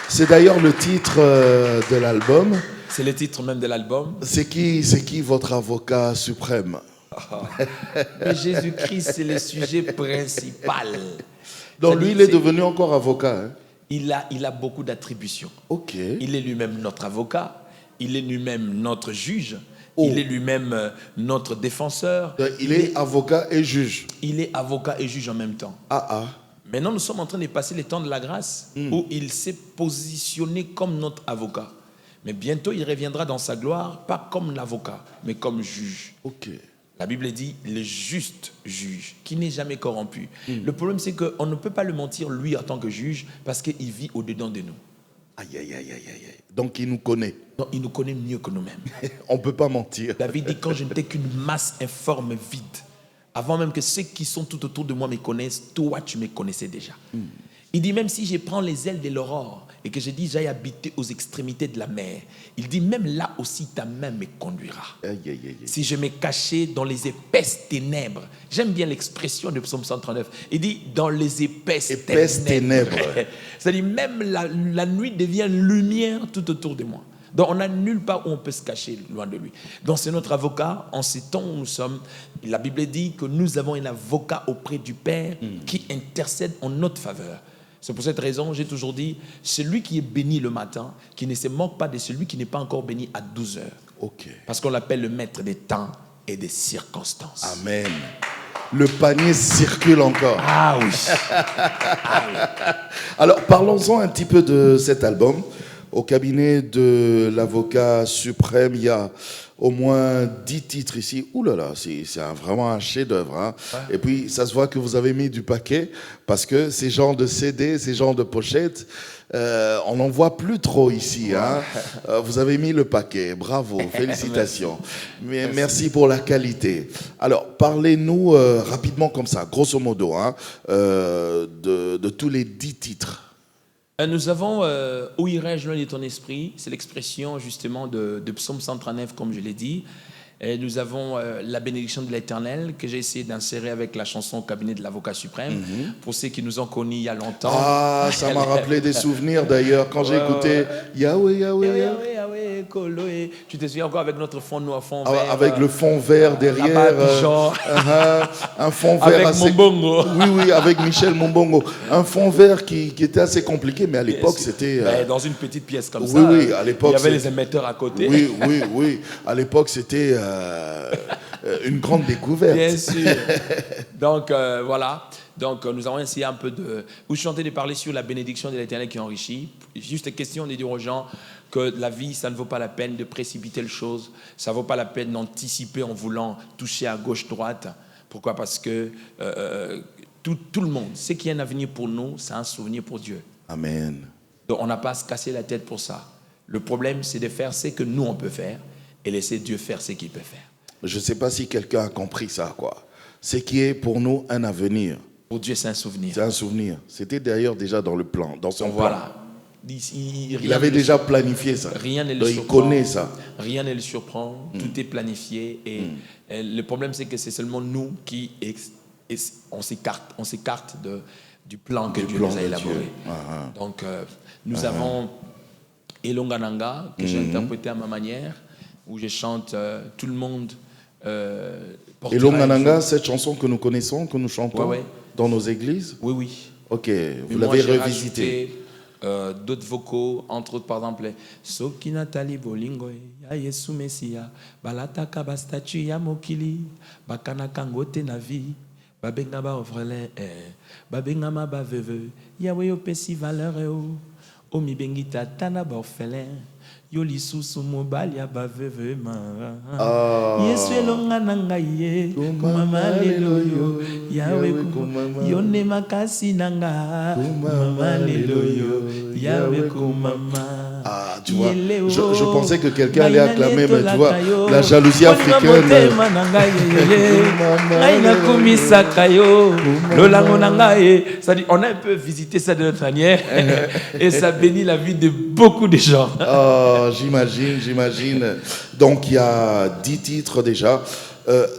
C'est d'ailleurs le titre de l'album. C'est le titre même de l'album. C'est qui votre avocat suprême? Mais Jésus-Christ, c'est le sujet principal. Donc lui, il est devenu encore avocat. Hein? Il a beaucoup d'attributions. Ok. Il est lui-même notre avocat. Il est lui-même notre juge. Oh. Il est lui-même notre défenseur. Il est avocat et juge. Il est avocat et juge en même temps. Maintenant, nous sommes en train de passer les temps de la grâce où il s'est positionné comme notre avocat. Mais bientôt, il reviendra dans sa gloire, pas comme l'avocat, mais comme juge. Ok. La Bible dit le juste juge, qui n'est jamais corrompu. Le problème, c'est qu'on ne peut pas le mentir, lui, en tant que juge, parce qu'il vit au-dedans de nous. Aïe. Donc il nous connaît. Donc, il nous connaît mieux que nous-mêmes. On ne peut pas mentir. David dit, quand je n'étais qu'une masse informe, vide, avant même que ceux qui sont tout autour de moi me connaissent, toi, tu me connaissais déjà. Il dit, même si je prends les ailes de l'aurore et que je dis, j'aille habiter aux extrémités de la mer, il dit, même là aussi, ta main me conduira. Si je me cachais dans les épaisses ténèbres, j'aime bien l'expression de Psaume 139, il dit, dans les épaisses ténèbres. C'est-à-dire, même la nuit devient lumière tout autour de moi. Donc, on n'a nulle part où on peut se cacher loin de lui. Donc, c'est notre avocat. En ces temps où nous sommes, la Bible dit que nous avons un avocat auprès du Père qui intercède en notre faveur. C'est pour cette raison, j'ai toujours dit, celui qui est béni le matin, qui ne se moque pas de celui qui n'est pas encore béni à 12 heures. Ok. Parce qu'on l'appelle le maître des temps et des circonstances. Amen. Le panier circule encore. Ah oui. Alors, parlons-en un petit peu de cet album. au cabinet de l'avocat suprême, il y a au moins 10 titres ici. Ouh là là, c'est vraiment un chef-d'œuvre. Hein. Et puis, ça se voit que vous avez mis du paquet parce que ces genres de CD, ces genres de pochettes, on n'en voit plus trop ici. Hein. Vous avez mis le paquet. Bravo, félicitations. Mais merci pour la qualité. Alors, parlez-nous rapidement comme ça, grosso modo, hein, de tous les 10 titres. Nous avons Où irais-je loin de ton esprit, c'est l'expression justement de Psaume 139, comme je l'ai dit. Et nous avons la bénédiction de l'Éternel que j'ai essayé d'insérer avec la chanson au cabinet de l'avocat suprême. Pour ceux qui nous ont connus il y a longtemps. Ah, ça m'a rappelé des souvenirs d'ailleurs quand j'ai écouté Yahweh, Yahweh, Yahweh, Koloé. Tu te souviens encore avec notre fond noir, fond vert. Avec le fond vert derrière. Un fond vert avec assez. Mombongo. Oui, avec Michel Mombongo. Un fond vert qui était assez compliqué, mais à l'époque c'était. Dans une petite pièce comme ça. Oui, à l'époque. Il y avait les émetteurs à côté. Oui. À l'époque c'était. Une grande découverte. Bien sûr. Donc, voilà. Donc, nous avons essayé un peu de... Vous chantez de parler sur la bénédiction de l'Éternel qui enrichit. Juste question de dire aux gens que la vie, ça ne vaut pas la peine de précipiter les choses. Ça ne vaut pas la peine d'anticiper en voulant toucher à gauche-droite. Pourquoi? Parce que tout le monde, ce qui est un avenir pour nous, c'est un souvenir pour Dieu. Amen. Donc, on n'a pas à se casser la tête pour ça. Le problème, c'est de faire ce que nous, on peut faire et laisser Dieu faire ce qu'il peut faire. Je ne sais pas si quelqu'un a compris ça, quoi. Ce qui est pour nous un avenir. Pour Dieu, c'est un souvenir. C'est un souvenir. C'était d'ailleurs déjà dans le plan, dans son plan. Il avait déjà planifié ça. Rien ne le surprend. Il connaît ça. Rien ne le surprend. Tout est planifié. Et le problème, c'est que c'est seulement nous qui on s'écarte du plan que Dieu nous a élaboré. Donc, nous avons Elongananga, que j'ai interprété à ma manière, où je chante tout le monde. Et Longananga, cette chanson que nous connaissons, que nous chantons dans nos églises. Oui. Ok, vous l'avez revisité. D'autres vocaux, entre autres par exemple Soki Nathalie Bolingo ya Yesu Messia balataka bastatu ya mokili bakana kangote na vie babenga ba ofrele babenga ma ba veuve yawe opesi valeur o mi bengi tata na ba orphelin yo lisusu mobali ya ba veuve ma Yesu elonga na ngai ye mama lelo yo yawe yo ne makasi nanga mama lelo yo yawe mama. Ah, tu vois, je pensais que quelqu'un allait acclamer, mais tu vois, la jalousie africaine. On a un peu visité ça de notre manière et ça bénit la vie de beaucoup de gens. Oh, j'imagine. Donc, il y a 10 titres déjà.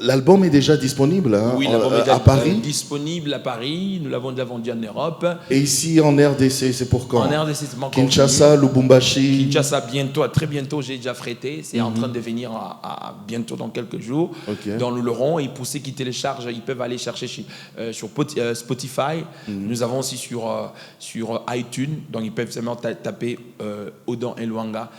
L'album est déjà disponible oui, l'album est à Paris. Disponible à Paris. Nous l'avons déjà vendu en Europe. Et ici en RDC, c'est pour quand? En RDC, c'est Kinshasa, Lubumbashi. Kinshasa, bientôt, très bientôt, j'ai déjà frété. C'est en train de venir à bientôt dans quelques jours. Donc nous l'aurons. Et pour ceux qui téléchargent, ils peuvent aller chercher sur Spotify. Nous avons aussi sur iTunes. Donc ils peuvent seulement taper Odan Elwanga.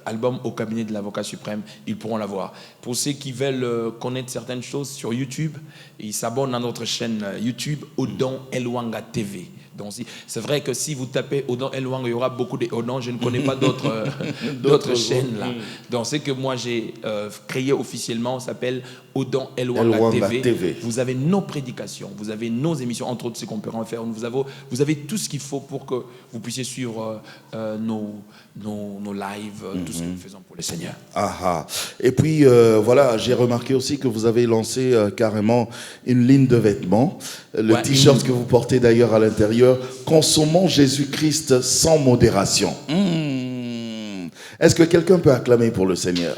Album au cabinet de l'avocat suprême, ils pourront l'avoir. Pour ceux qui veulent connaître certaines choses sur YouTube, ils s'abonnent à notre chaîne YouTube Odan Elwanga TV. Donc c'est vrai que si vous tapez Odan Elwanga, il y aura beaucoup de Odan. Je ne connais pas d'autres chaînes là. Donc ce que moi j'ai créé officiellement s'appelle Odan Elwanga TV. Vous avez nos prédications, vous avez nos émissions, entre autres ce qu'on peut en faire. Vous avez tout ce qu'il faut pour que vous puissiez suivre nos lives, tout ce que nous faisons pour le Seigneur. Et puis voilà, j'ai remarqué aussi que vous avez lancé carrément une ligne de vêtements. Le t-shirt que vous portez d'ailleurs à l'intérieur. Consommons Jésus-Christ sans modération. Est-ce que quelqu'un peut acclamer pour le Seigneur?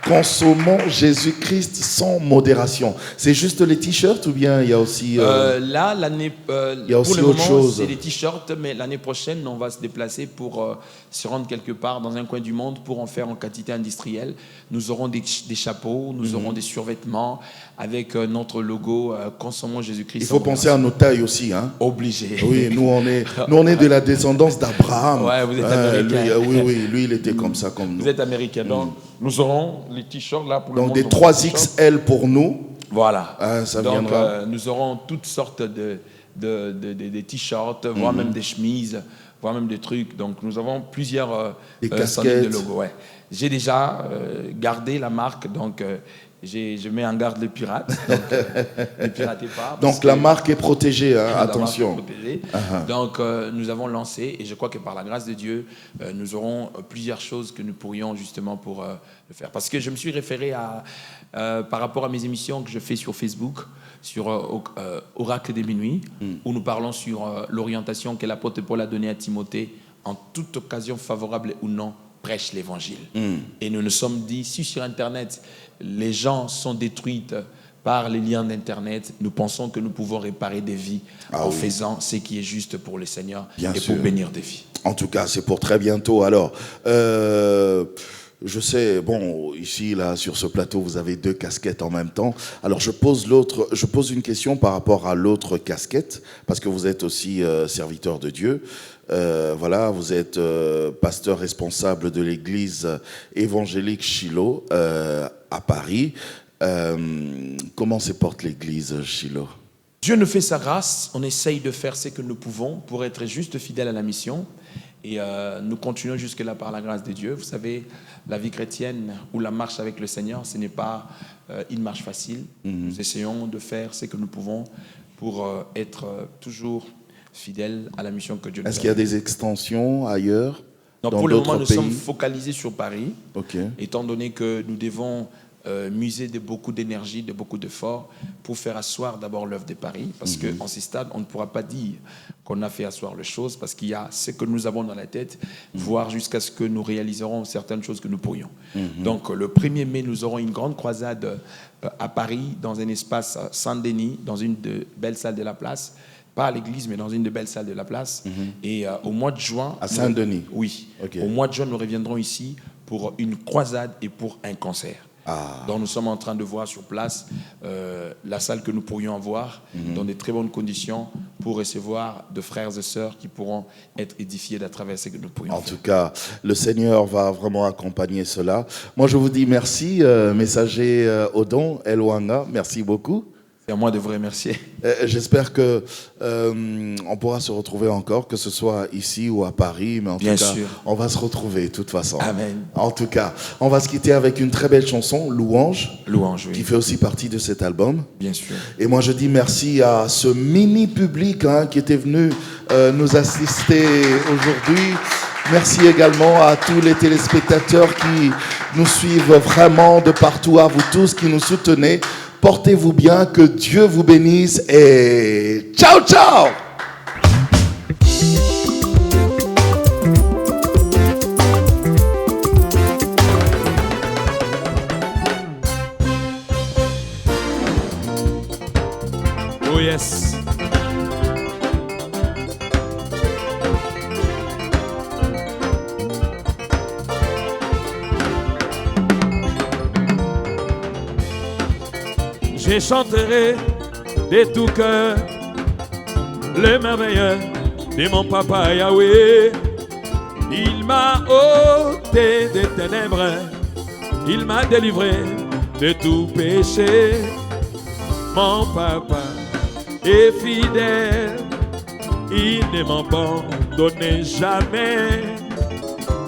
Consommons Jésus-Christ sans modération. C'est juste les t-shirts ou bien il y a aussi... là, l'année... il y a aussi autre chose. C'est les t-shirts, mais l'année prochaine, on va se déplacer pour se rendre quelque part dans un coin du monde pour en faire en quantité industrielle. Nous aurons des chapeaux, nous aurons des survêtements avec notre logo Consommons Jésus-Christ. Il faut penser à nos tailles aussi. Hein? Obligé. Oui, nous on est de la descendance d'Abraham. Ouais, vous êtes américain. Lui, il était comme ça comme nous. Vous êtes américain, donc nous aurons les t-shirts là pour le monde. Donc des 3XL pour nous. Voilà. Ça donc viendra. nous aurons toutes sortes de des t-shirts, voire même des chemises, voire même des trucs. Donc nous avons plusieurs des centaines casquettes. de logos. Ouais. J'ai déjà gardé la marque, donc je mets en garde les pirates. Donc ne piratez pas. Donc la marque est protégée, hein, la marque est attention. protégée. Uh-huh. Donc nous avons lancé, et je crois que par la grâce de Dieu, nous aurons plusieurs choses que nous pourrions justement pour le faire. Parce que je me suis référé par rapport à mes émissions que je fais sur Facebook, sur Oracle des Minuit, où nous parlons sur l'orientation que l'apôtre Paul a donnée à Timothée en toute occasion favorable ou non, prêche l'évangile. Et nous nous sommes dit, si sur Internet, les gens sont détruits par les liens d'Internet, nous pensons que nous pouvons réparer des vies en faisant ce qui est juste pour le Seigneur Bien et sûr. pour bénir des vies. En tout cas, c'est pour très bientôt. Alors, je sais, bon, ici, là, sur ce plateau, vous avez 2 casquettes en même temps. Alors, je pose une question par rapport à l'autre casquette, parce que vous êtes aussi serviteur de Dieu. Voilà, vous êtes pasteur responsable de l'église évangélique Shiloh à Paris. Comment se porte l'église Shiloh? Dieu nous fait sa grâce, on essaye de faire ce que nous pouvons pour être juste fidèles à la mission. Et nous continuons jusque-là par la grâce de Dieu. Vous savez, la vie chrétienne ou la marche avec le Seigneur, ce n'est pas une marche facile. Nous essayons de faire ce que nous pouvons pour être toujours fidèles à la mission que Dieu nous a. Est-ce qu'il y a des extensions ailleurs? Non, dans pour le moment, d'autres nous pays? sommes focalisés sur Paris, étant donné que nous devons muser de beaucoup d'énergie, de beaucoup d'efforts pour faire asseoir d'abord l'œuvre de Paris, parce qu'en ces stades, on ne pourra pas dire qu'on a fait asseoir les choses, parce qu'il y a ce que nous avons dans la tête, voire jusqu'à ce que nous réaliserons certaines choses que nous pourrions. Donc le 1er mai, nous aurons une grande croisade à Paris, dans un espace Saint-Denis, dans une de belles salles de la place, pas à l'église, mais dans une de belles salles de la place. Et au mois de juin... À Saint-Denis? Oui. Okay. Au mois de juin, nous reviendrons ici pour une croisade et pour un concert. Donc nous sommes en train de voir sur place la salle que nous pourrions avoir dans de très bonnes conditions pour recevoir de frères et sœurs qui pourront être édifiés à travers ce que nous pourrions faire. En tout cas, le Seigneur va vraiment accompagner cela. Moi, je vous dis merci, messager Odon Elwanga, merci beaucoup. C'est à moi de vous remercier. J'espère que on pourra se retrouver encore, que ce soit ici ou à Paris, mais en tout cas, on va se retrouver de toute façon. Amen. En tout cas, on va se quitter avec une très belle chanson, Louange, Louange, qui fait aussi partie de cet album. Bien sûr. Et moi, je dis merci à ce mini public qui était venu nous assister aujourd'hui. Merci également à tous les téléspectateurs qui nous suivent vraiment de partout, à vous tous qui nous soutenez. Portez-vous bien, que Dieu vous bénisse et ciao, ciao! Oh yes. Je chanterai de tout cœur le merveilleux de mon papa Yahweh. Il m'a ôté des ténèbres, il m'a délivré de tout péché. Mon papa est fidèle, il ne m'abandonne jamais.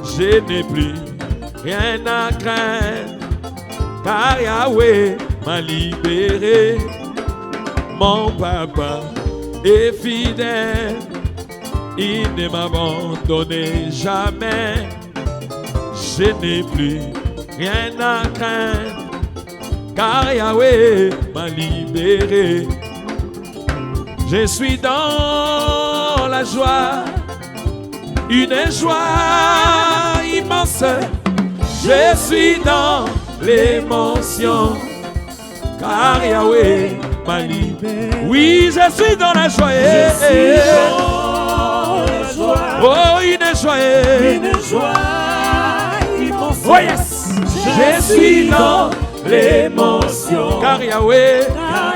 Je n'ai plus rien à craindre, car Yahweh m'a libéré. Mon papa est fidèle, il ne m'abandonne jamais. Je n'ai plus rien à craindre, car Yahweh m'a libéré. Je suis dans la joie, une joie immense. Je suis dans l'émotion, car Yahweh m'a libéré. Oui, je suis dans la joie. Je suis dans la joie. Oh, une joie immense. Oh yes. Je suis dans l'émotion, car Yahweh m'a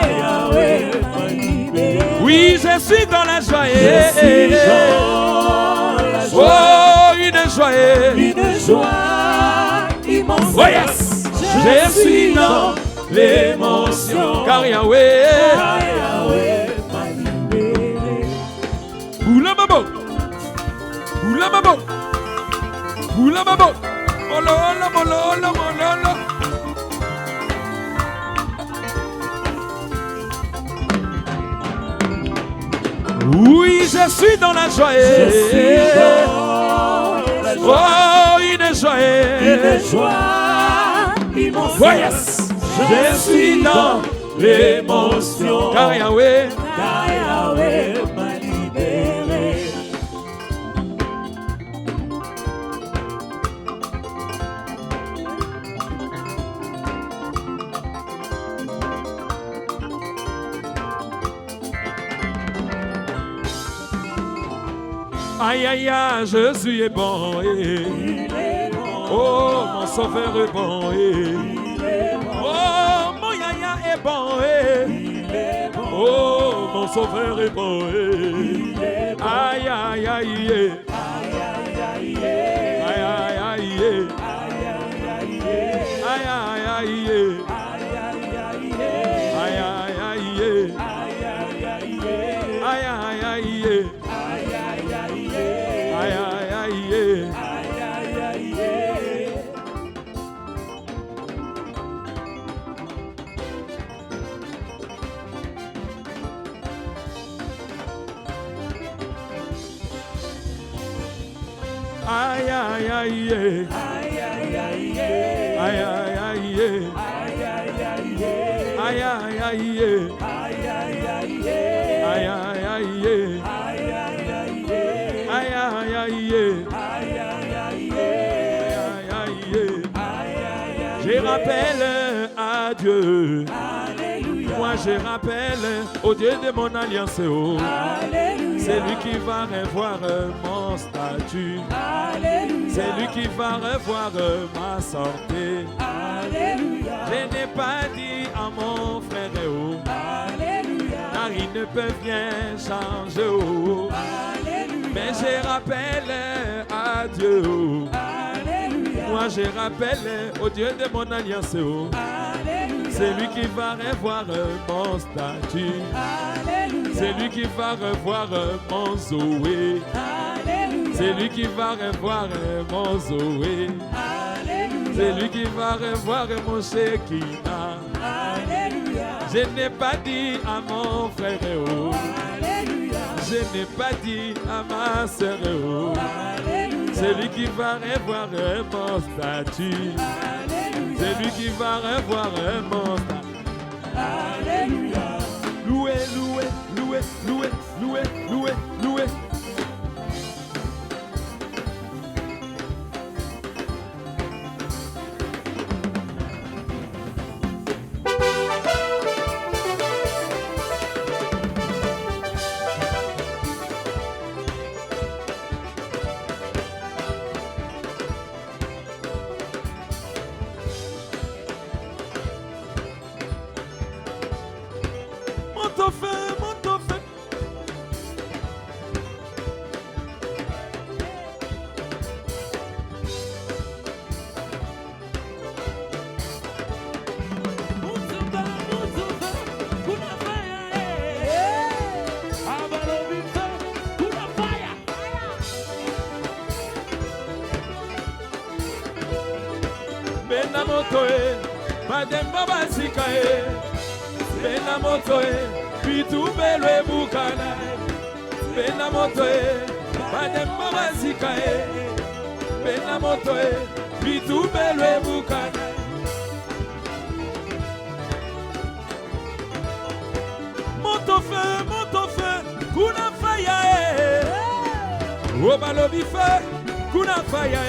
libéré. Oui, je suis dans la joie. Je suis dans la joie. Oh, une joie immense. Oh yes. Je suis dans l'émotion, car Yahweh m'a libéré. Oula babo. Oula babo. Molo, molo, molo, molo. Oui, je suis dans la joie. Je suis dans la joie. Oh, une joie. Une joie immense. Oh, yes. Je suis dans l'émotion. Car Yahweh, Car Yahweh m'a libéré. aïe aïe aïe, Jésus est bon. Il est bon. Oh, mon sauveur est bon. Il est bon. Oh, mon yaya est bon. Il est bon. Oh, mon sauveur est bon. Il est bon. Aïe aïe aïe. Aïe, aïe, aïe, Aïe aïe aïe. aïe, aïe, Aïe aïe aïe. aïe, Aïe aïe aïe. Aïe aïe aïe. Aïe aïe aïe. Aïe aïe aïe. Aïe aïe aïe. Aïe aïe aïe. Aïe aïe aïe. Aïe aïe aïe. Aïe aïe. Je rappelle à Dieu. Moi je rappelle au Dieu de mon alliance. Oh. C'est lui qui va revoir mon statut. C'est lui qui va revoir ma santé. Je n'ai pas dit à mon frère, oh, car il ne peut rien changer. Oh. Mais je rappelle à Dieu. Oh. Moi je rappelle au Dieu de mon alliance. Oh. C'est lui qui va revoir mon statut. C'est lui qui va revoir mon Zoé. C'est lui qui va revoir mon Zoé. C'est lui qui va revoir mon Shekinah. Je n'ai pas dit à mon frère, oh. Je n'ai pas dit à ma soeur, oh. C'est lui qui va revoir mon statut. C'est lui qui va revoir mon statut. Loué, loué, loué, loué, loué, loué, loué. Mademba basika bena moto bitu belwe bukana bena moto mademba basika bena moto bitu belwe bukana moto feu kuna faya obalobi feu kuna faya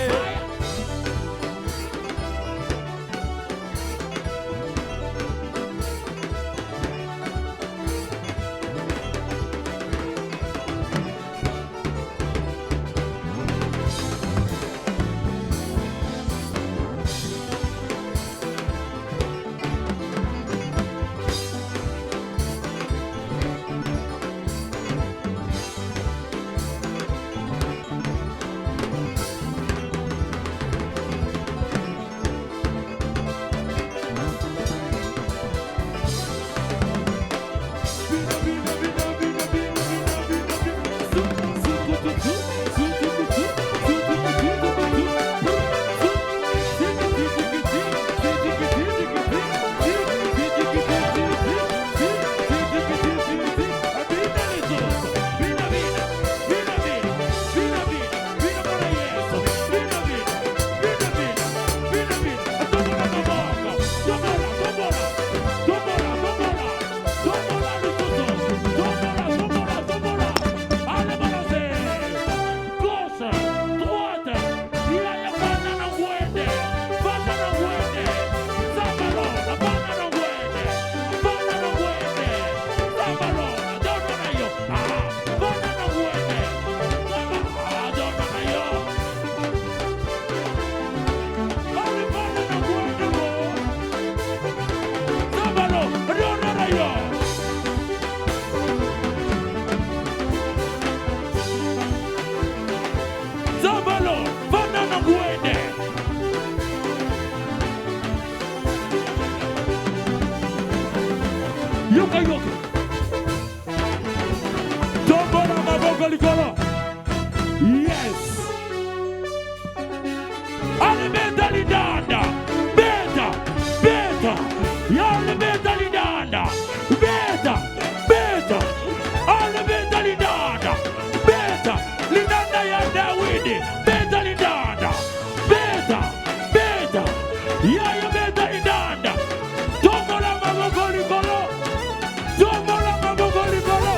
Yoka yoka. Tombola maboko likolo. Yes. Ale beta lidanda. Beta. Beta. Yale beta lidanda. Beta. Beta. Ale beta lidanda. Beta. Lidanda ya Dawidi. Beta lidanda. Beta. Beta. Ya beta lidanda. Tombola maboko likolo. Tombola maboko likolo.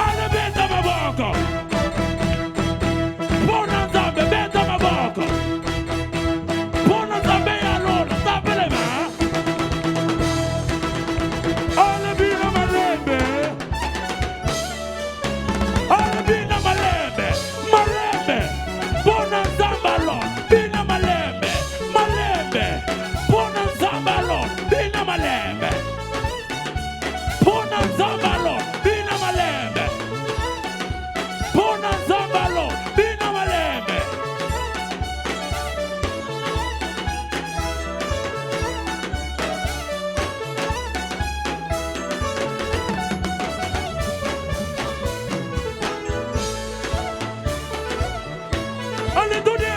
Ale beta maboko. Bona Nzambe beta maboko. Bona Nzambe ya lolo tape les mains. Ale bina malembe. Ale bina malembe. Malembe. Bona Nzambe lo bina malembe. Malembe. Bona Nzambe lo bina malembe. Bona Nzambe lo bina malembe. Bona Nzambe lo bina malembe. Alléluia.